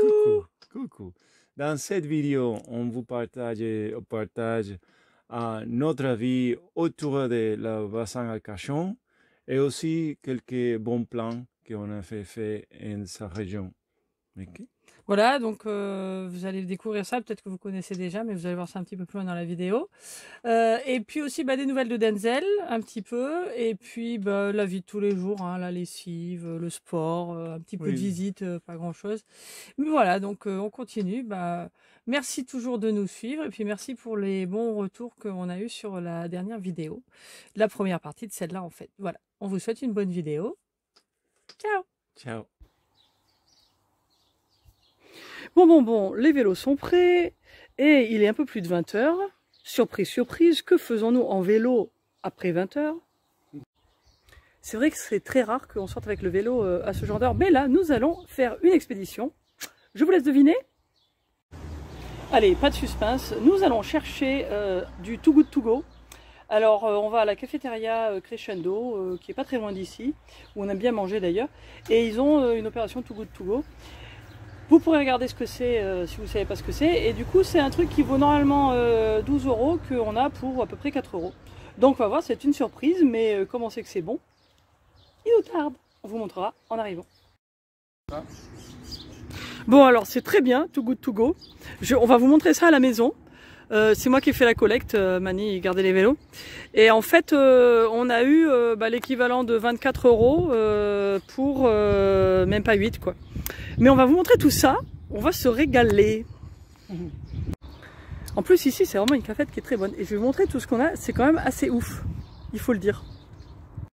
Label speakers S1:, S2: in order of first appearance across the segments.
S1: Coucou. Coucou. Dans cette vidéo, on vous partage notre avis autour de la bassin Arcachon et aussi quelques bons plans qu'on a fait en sa région. Okay.
S2: Voilà, donc vous allez découvrir ça, peut-être que vous connaissez déjà, mais vous allez voir ça un petit peu plus loin dans la vidéo. Et puis aussi des nouvelles de Denzel, un petit peu, et puis la vie de tous les jours, hein, la lessive, le sport, un petit peu de visite, pas grand-chose. Mais voilà, donc on continue. Merci toujours de nous suivre, et puis merci pour les bons retours qu'on a eu sur la dernière vidéo, la première partie de celle-là en fait. Voilà, on vous souhaite une bonne vidéo. Ciao.
S1: Ciao.
S2: Bon, les vélos sont prêts et il est un peu plus de 20 h. Surprise, surprise, que faisons-nous en vélo après 20 h? C'est vrai que c'est très rare qu'on sorte avec le vélo à ce genre d'heure, mais là, nous allons faire une expédition. Je vous laisse deviner. Allez, pas de suspense, nous allons chercher du Too Good To Go. Alors, on va à la cafétéria Crescendo, qui est pas très loin d'ici, où on aime bien manger d'ailleurs, et ils ont une opération Too Good To Go. Vous pourrez regarder ce que c'est si vous ne savez pas ce que c'est. Et du coup, c'est un truc qui vaut normalement 12 € qu'on a pour à peu près 4 €. Donc, on va voir, c'est une surprise. Mais comme on sait que c'est bon, il nous tarde. On vous montrera en arrivant. Bon, alors, c'est très bien, Too Good To Go. On va vous montrer ça à la maison. C'est moi qui ai fait la collecte, Mani gardait les vélos. Et en fait, on a eu l'équivalent de 24 € pour même pas 8 quoi. Mais on va vous montrer tout ça, on va se régaler. En plus ici c'est vraiment une cafette qui est très bonne. Et je vais vous montrer tout ce qu'on a, c'est quand même assez ouf, il faut le dire.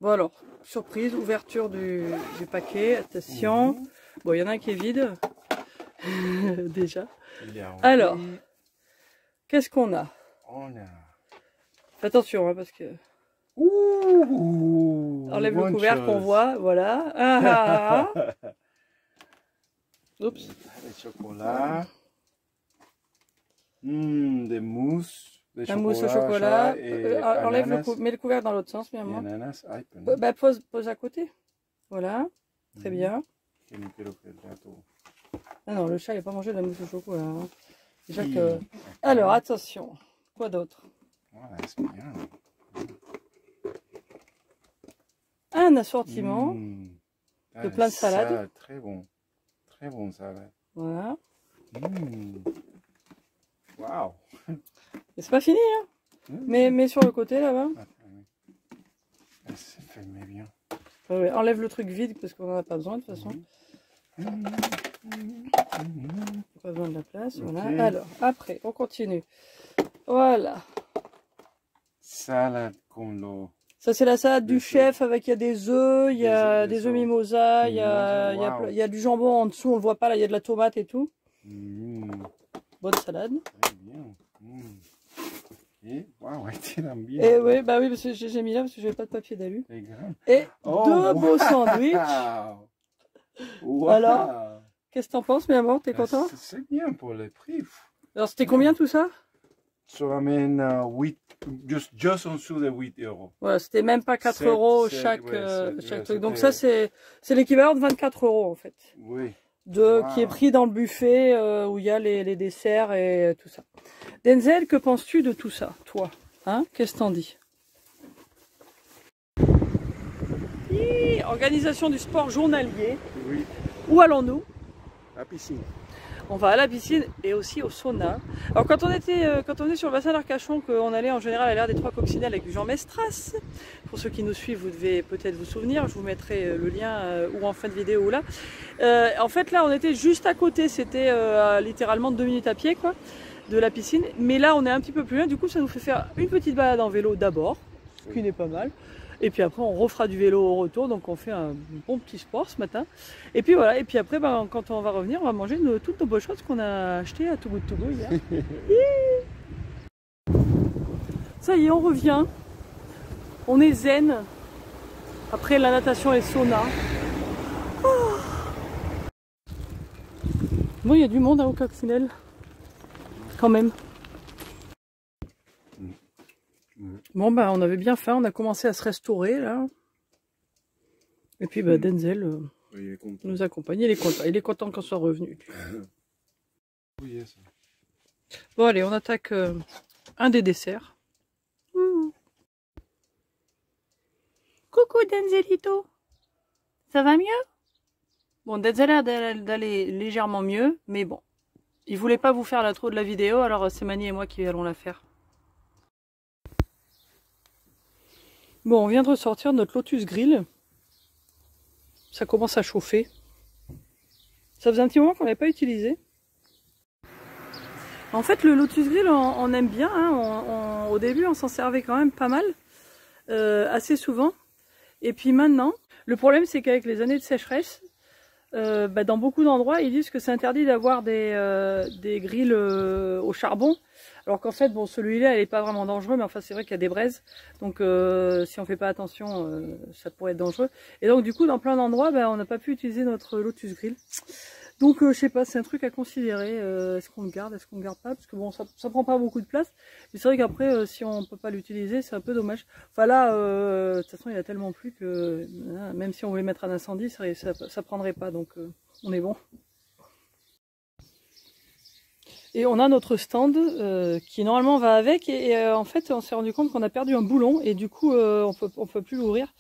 S2: Bon alors, surprise, ouverture du paquet, attention. Bon, il y en a un qui est vide, déjà. Alors, qu'est-ce qu'on a? Fais attention hein, parce que... Enlève le couvercle qu'on voit, voilà. Oups.
S1: Des chocolats. Des mousses.
S2: La mousse au chocolat. Enlève mets le couvercle dans l'autre sens, bien moi. Pose à côté. Voilà. Très bien. Ah non, le chat il n'a pas mangé de la mousse au chocolat. Hein. Déjà que... Alors, attention. Quoi d'autre?
S1: Voilà, c'est bien.
S2: Un assortiment de plein de salades.
S1: Très bon. Très bon salade.
S2: Voilà.
S1: Waouh.
S2: Et c'est pas fini, hein. Mais sur le côté là-bas.
S1: C'est filmé bien.
S2: Enlève le truc vide parce qu'on n'en a pas besoin de toute façon. Pas besoin de la place. Voilà. Alors, après, on continue. Voilà.
S1: Salade con l'eau.
S2: Ça, c'est la salade du chef avec, il y a des œufs, il y a des œufs mimosa, il y a du jambon en dessous, on le voit pas, là, il y a de la tomate et tout. Bonne salade.
S1: Très bien. Et, waouh, tu l'aimes bien.
S2: Et oui, oui, parce que j'ai mis là, parce que j'avais pas de papier d'alu. Et deux beaux sandwichs. Alors, qu'est-ce que t'en penses, mi amor, t'es content?
S1: C'est bien pour les prix.
S2: Alors, c'était combien tout ça?
S1: Ça ramène 8, juste en dessous de 8 €.
S2: Voilà, c'était même pas 4 € chaque truc. Donc ça, c'est l'équivalent de 24 € en fait.
S1: Oui.
S2: Qui est pris dans le buffet où il y a les desserts et tout ça. Denzel, que penses-tu de tout ça, toi? Hein? Qu'est-ce que t'en dis? Organisation du sport journalier.
S1: Oui.
S2: Où allons-nous?
S1: La piscine.
S2: On va à la piscine et aussi au sauna. Alors quand on est sur le bassin d'Arcachon, qu'on allait en général à l'air des Trois Coccinelles avec Jean Mestras, pour ceux qui nous suivent, vous devez peut-être vous souvenir, je vous mettrai le lien ou en fin de vidéo ou là. En fait là on était juste à côté, c'était littéralement 2 minutes à pied quoi, de la piscine. Mais là on est un petit peu plus loin, du coup ça nous fait faire une petite balade en vélo d'abord, ce qui n'est pas mal. Et puis après on refera du vélo au retour, donc on fait un bon petit sport ce matin. Et puis voilà, et puis après quand on va revenir, on va manger toutes nos bonnes choses qu'on a achetées à Too Good To Go hier. Ça y est, on revient. On est zen. Après la natation et le sauna. Oh. Bon, il y a du monde au Coccinelle. Quand même. Bon on avait bien faim, on a commencé à se restaurer là. Et puis Denzel,
S1: Il est content.
S2: nous accompagner. Il est content qu'on soit revenu.
S1: Oui, ça.
S2: Bon, allez, on attaque un des desserts. Coucou Denzelito. Ça va mieux? Bon, Denzel a l'air d'aller légèrement mieux, mais bon. Il voulait pas vous faire l'intro de la vidéo, alors c'est Mani et moi qui allons la faire. Bon, on vient de ressortir notre Lotus Grill. Ça commence à chauffer. Ça faisait un petit moment qu'on l'avait pas utilisé. En fait, le Lotus Grill, on aime bien. Hein. Au début, on s'en servait quand même pas mal. Assez souvent. Et puis maintenant, le problème, c'est qu'avec les années de sécheresse, dans beaucoup d'endroits, ils disent que c'est interdit d'avoir des grilles au charbon. Alors qu'en fait, bon, celui-là, il n'est pas vraiment dangereux, mais enfin, c'est vrai qu'il y a des braises. Donc, si on fait pas attention, ça pourrait être dangereux. Et donc, du coup, dans plein d'endroits, on n'a pas pu utiliser notre Lotus Grill. Donc, je sais pas, c'est un truc à considérer. Est-ce qu'on le garde, est-ce qu'on le garde pas? Parce que bon, ça prend pas beaucoup de place. Mais c'est vrai qu'après, si on peut pas l'utiliser, c'est un peu dommage. Enfin là, de toute façon, il y a tellement plu que même si on voulait mettre un incendie, ça prendrait pas. Donc, on est bon. Et on a notre stand qui normalement va avec. Et en fait, on s'est rendu compte qu'on a perdu un boulon. Et du coup, on peut plus l'ouvrir.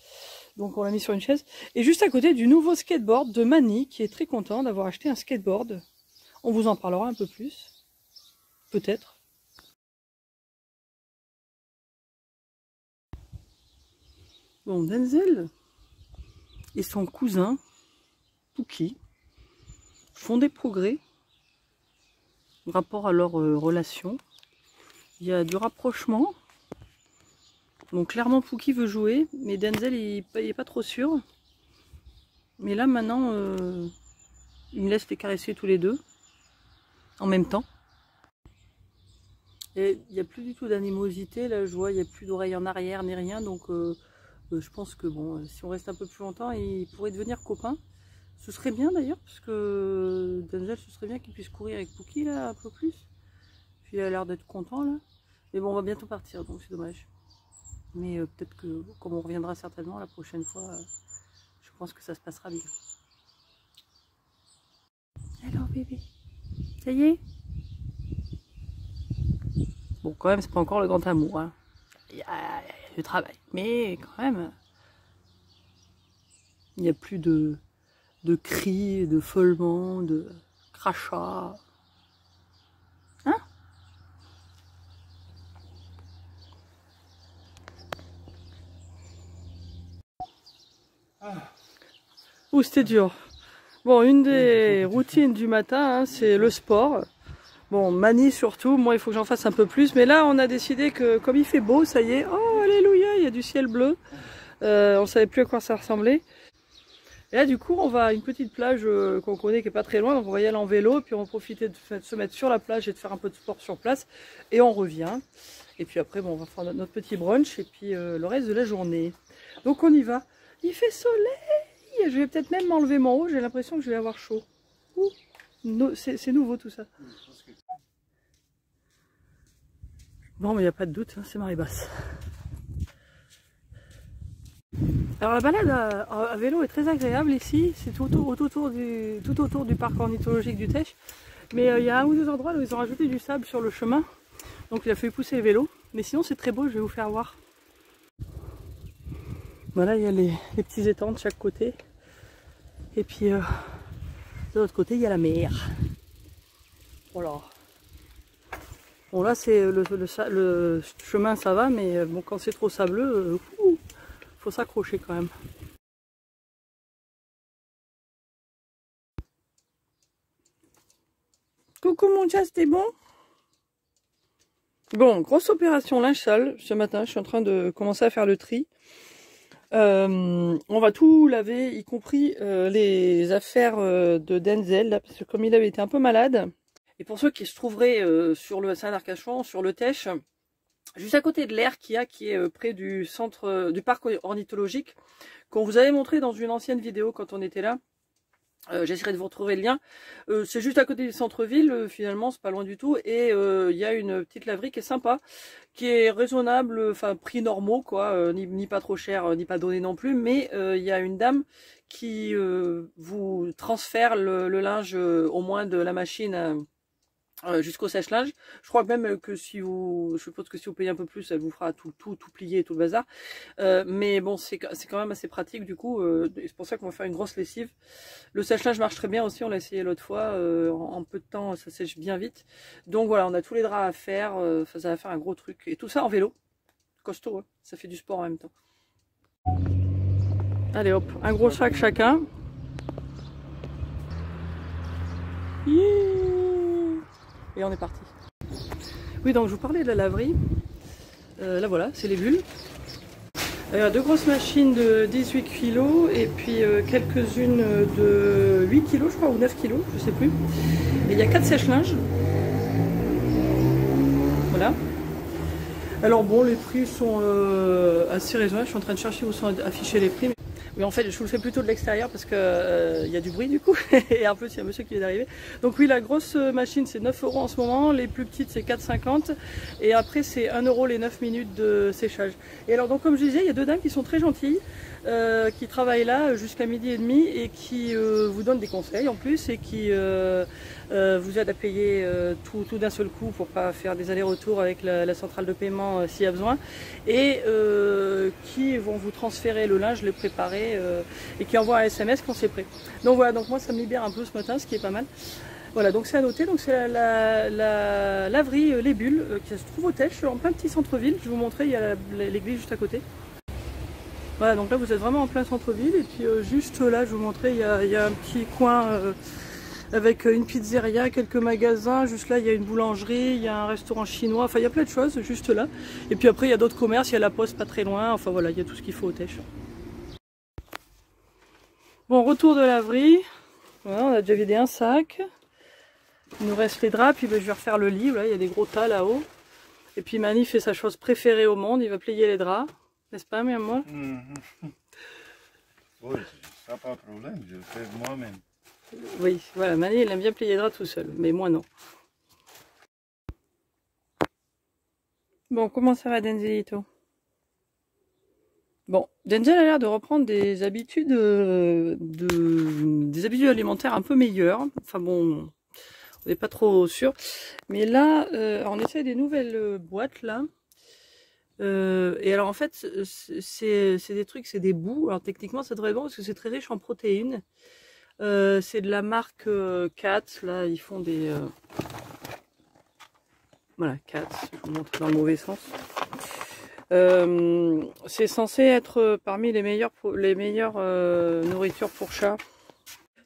S2: Donc on l'a mis sur une chaise. Et juste à côté du nouveau skateboard de Mani, qui est très content d'avoir acheté un skateboard. On vous en parlera un peu plus. Peut-être. Bon, Denzel et son cousin, Pookie, font des progrès rapport à leur relation. Il y a du rapprochement. Donc clairement Pookie veut jouer, mais Denzel il est pas trop sûr. Mais là maintenant, il me laisse les caresser tous les deux, en même temps. Et il n'y a plus du tout d'animosité, là je vois, il n'y a plus d'oreilles en arrière ni rien. Donc je pense que bon, si on reste un peu plus longtemps, ils pourraient devenir copains. Ce serait bien d'ailleurs, parce que Denzel, ce serait bien qu'il puisse courir avec Pookie là un peu plus. Puis il a l'air d'être content là. Mais bon, on va bientôt partir, donc c'est dommage. Mais peut-être que, comme on reviendra certainement la prochaine fois, je pense que ça se passera bien. Alors bébé, ça y est? Bon, quand même, c'est pas encore le grand amour. Hein. Il y a du travail. Mais quand même, il n'y a plus de cris, de feulements, de crachats. Hein? Ouh, c'était dur. Bon, une des routines du matin, hein, c'est le sport. Bon, Mani surtout, moi il faut que j'en fasse un peu plus. Mais là, on a décidé que comme il fait beau, ça y est, oh alléluia, il y a du ciel bleu. On savait plus à quoi ça ressemblait. Et là, du coup, on va à une petite plage qu'on connaît, qui est pas très loin. Donc on va y aller en vélo, puis on va profiter de se mettre sur la plage et de faire un peu de sport sur place. Et on revient. Et puis après, bon, on va faire notre petit brunch et puis le reste de la journée. Donc on y va. Il fait soleil. Je vais peut-être même m'enlever mon haut. J'ai l'impression que je vais avoir chaud. C'est nouveau tout ça. Bon, mais il n'y a pas de doute, hein, c'est marée basse. Alors la balade à vélo est très agréable ici. C'est tout autour du parc ornithologique du Teche. Mais il y a un ou deux endroits où ils ont rajouté du sable sur le chemin. Donc il a fallu pousser les vélos. Mais sinon c'est très beau, je vais vous faire voir. Voilà, il y a les petits étangs de chaque côté. Et puis de l'autre côté, il y a la mer. Voilà. Bon là, c'est le chemin, ça va, mais bon, quand c'est trop sableux, faut s'accrocher quand même. Coucou mon chat, c'était bon? Bon, grosse opération linge sale ce matin. Je suis en train de commencer à faire le tri. On va tout laver, y compris les affaires de Denzel, là, parce que comme il avait été un peu malade. Et pour ceux qui se trouveraient sur le bassin d'Arcachon, sur le Teche, juste à côté de l'air qui est près du centre du parc ornithologique, qu'on vous avait montré dans une ancienne vidéo quand on était là. J'essaierai de vous retrouver le lien. C'est juste à côté du centre-ville, finalement, c'est pas loin du tout. Et il y a une petite laverie qui est sympa, qui est raisonnable, enfin prix normaux, quoi, ni pas trop cher, ni pas donné non plus. Mais il y a une dame qui vous transfère le linge au moins de la machine jusqu'au sèche-linge. Je crois même que si vous, je suppose que si vous payez un peu plus, elle vous fera tout plier, tout le bazar. Mais bon, c'est quand même assez pratique du coup. C'est pour ça qu'on va faire une grosse lessive. Le sèche-linge marche très bien aussi, on l'a essayé l'autre fois. En peu de temps, ça sèche bien vite. Donc voilà, on a tous les draps à faire. Ça va faire un gros truc. Et tout ça en vélo. Costaud, hein. Ça fait du sport en même temps. Allez hop, un gros sac chacun. Et on est parti. Oui, donc je vous parlais de la laverie. Là voilà, c'est les bulles. Il y a deux grosses machines de 18 kg et puis quelques-unes de 8 kg, je crois, ou 9 kg, je sais plus. Et il y a 4 sèche-linges. Voilà. Alors bon, les prix sont assez raisonnables. Je suis en train de chercher où sont affichés les prix. Oui, en fait, je vous le fais plutôt de l'extérieur parce que y a du bruit du coup. Et en plus, il y a un monsieur qui vient d'arriver. Donc oui, la grosse machine, c'est 9 € en ce moment. Les plus petites, c'est 4,50 €. Et après, c'est 1 € les 9 minutes de séchage. Et alors, donc comme je disais, il y a deux dames qui sont très gentilles, qui travaillent là jusqu'à 12h30 et qui vous donnent des conseils en plus et qui vous aident à payer tout d'un seul coup pour pas faire des allers-retours avec la centrale de paiement s'il y a besoin. Et qui vont vous transférer le linge, le préparer et qui envoie un SMS quand c'est prêt. Donc voilà, donc moi ça me libère un peu ce matin, ce qui est pas mal. Voilà, donc c'est à noter, donc c'est la laverie Les Bulles qui se trouve au Tech, en plein petit centre-ville. Je vais vous montrer, il y a l'église juste à côté. Voilà, donc là vous êtes vraiment en plein centre-ville et puis juste là, je vais vous montrer, il y a un petit coin avec une pizzeria, quelques magasins. Juste là, il y a une boulangerie, il y a un restaurant chinois. Enfin, il y a plein de choses juste là. Et puis après, il y a d'autres commerces, il y a la poste pas très loin. Enfin voilà, il y a tout ce qu'il faut au Tech. Bon, retour de laverie. Voilà, on a déjà vidé un sac. Il nous reste les draps, puis ben, je vais refaire le lit. Là, il y a des gros tas là-haut. Et puis Mani fait sa chose préférée au monde, il va plier les draps. N'est-ce pas, mi amor?
S1: Oui, ça pas de problème, je le fais moi-même.
S2: Oui, voilà, Mani, il aime bien plier les draps tout seul, mais moi non. Bon, comment ça va, Denzelito? Bon, Denzel a l'air de reprendre des habitudes, des habitudes alimentaires un peu meilleures. Enfin bon, on n'est pas trop sûr. Mais là, on essaie des nouvelles boîtes là. Et alors en fait, c'est des trucs, c'est des bouts. Alors techniquement, c'est très bon parce que c'est très riche en protéines. C'est de la marque Cat. Là, ils font des voilà, Cat. Je vous montre dans le mauvais sens. C'est censé être parmi les meilleures nourritures pour chat.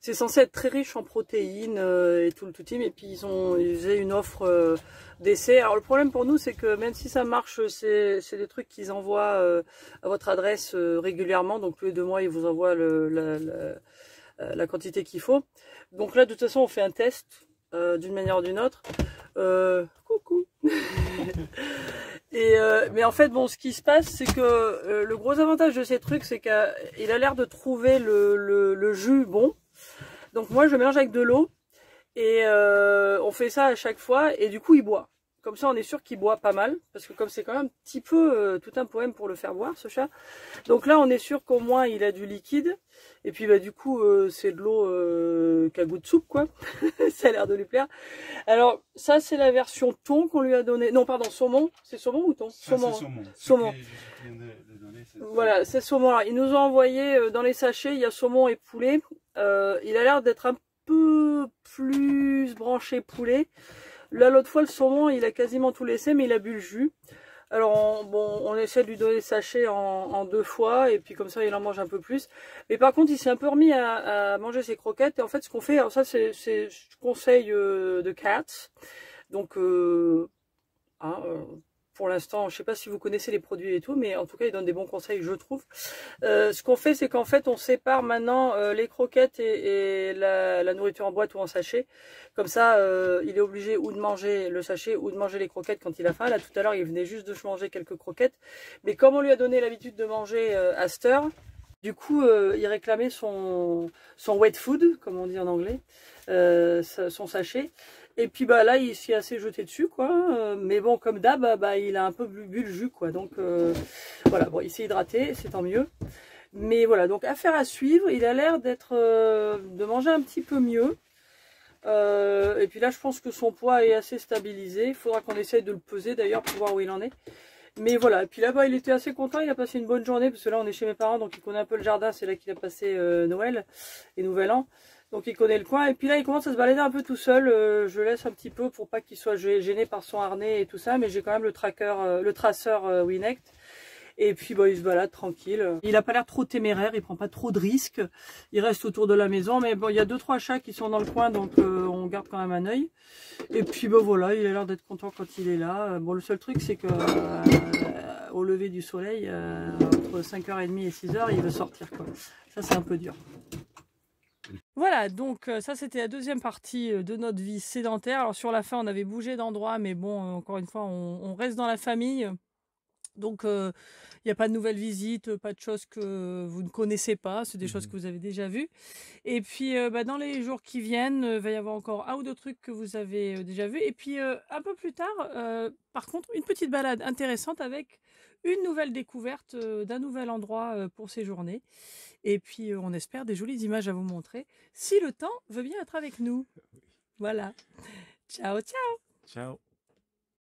S2: C'est censé être très riche en protéines et tout le tout team. Et puis ils ont une offre d'essai. Alors le problème pour nous, c'est que même si ça marche, c'est des trucs qu'ils envoient à votre adresse régulièrement. Donc tous les 2 mois, ils vous envoient la quantité qu'il faut. Donc là, de toute façon, on fait un test d'une manière ou d'une autre. Coucou. Mais en fait, bon, ce qui se passe, c'est que le gros avantage de ces trucs, c'est qu'il a l'air de trouver le jus bon. Donc moi, je mélange avec de l'eau et on fait ça à chaque fois et du coup, il boit. Comme ça, on est sûr qu'il boit pas mal parce que comme c'est quand même un petit peu tout un poème pour le faire boire, ce chat. Donc là, on est sûr qu'au moins, il a du liquide. Et puis, bah, du coup, c'est de l'eau qui a goût de soupe, quoi. Ça a l'air de lui plaire. Alors, ça, c'est la version thon qu'on lui a donné. Non, pardon, saumon. C'est saumon ou thon? Saumon. Saumon. Voilà, c'est saumon. Alors, ils nous ont envoyé dans les sachets, il y a saumon et poulet. Il a l'air d'être un peu plus branché poulet. Là, l'autre fois, le saumon, il a quasiment tout laissé, mais il a bu le jus. Alors, on essaie de lui donner le sachet en 2 fois, et puis comme ça, il en mange un peu plus. Mais par contre, il s'est un peu remis à manger ses croquettes. Et en fait, ce qu'on fait, alors ça, c'est conseil de Cats. Donc, pour l'instant, je sais pas si vous connaissez les produits et tout, mais en tout cas, ils donnent des bons conseils, je trouve. Ce qu'on fait, c'est qu'en fait, on sépare maintenant les croquettes et la nourriture en boîte ou en sachet. Comme ça, il est obligé ou de manger le sachet ou de manger les croquettes quand il a faim. Là, tout à l'heure, il venait juste de manger quelques croquettes. Mais comme on lui a donné l'habitude de manger à cette heure, Du coup, il réclamait son wet food, comme on dit en anglais, son sachet. Et puis bah là, il s'y est assez jeté dessus, quoi. Mais bon, comme d'hab, bah, il a un peu bu le jus, quoi. Donc voilà, bon, il s'est hydraté, c'est tant mieux. Mais voilà, donc affaire à suivre. Il a l'air de manger un petit peu mieux. Et puis là, je pense que son poids est assez stabilisé. Il faudra qu'on essaye de le peser d'ailleurs pour voir où il en est. Mais voilà, et puis là-bas, il était assez content. Il a passé une bonne journée parce que là, on est chez mes parents, donc il connaît un peu le jardin. C'est là qu'il a passé Noël et Nouvel An. Donc il connaît le coin. Et puis là, il commence à se balader un peu tout seul. Je laisse un petit peu pour pas qu'il soit gêné par son harnais et tout ça. Mais j'ai quand même le traceur Winect. Et puis bah, il se balade tranquille. Il n'a pas l'air trop téméraire, il prend pas trop de risques. Il reste autour de la maison, mais bon, il y a 2-3 chats qui sont dans le coin, donc on garde quand même un œil. Et puis bah voilà, il a l'air d'être content quand il est là. Bon, le seul truc c'est que au lever du soleil, entre 5h30 et 6h, il veut sortir, quoi. Ça c'est un peu dur. Voilà, donc ça c'était la deuxième partie de notre vie sédentaire. Alors sur la fin on avait bougé d'endroit, mais bon, encore une fois on reste dans la famille. Donc, il n'y a pas de nouvelles visites, pas de choses que vous ne connaissez pas, c'est des choses que vous avez déjà vues. Et puis, bah, dans les jours qui viennent, il va y avoir encore un ou deux trucs que vous avez déjà vus. Et puis, un peu plus tard, par contre, une petite balade intéressante avec une nouvelle découverte d'un nouvel endroit pour séjourner. Et puis, on espère des jolies images à vous montrer, si le temps veut bien être avec nous. Voilà. Ciao, ciao!
S1: Ciao.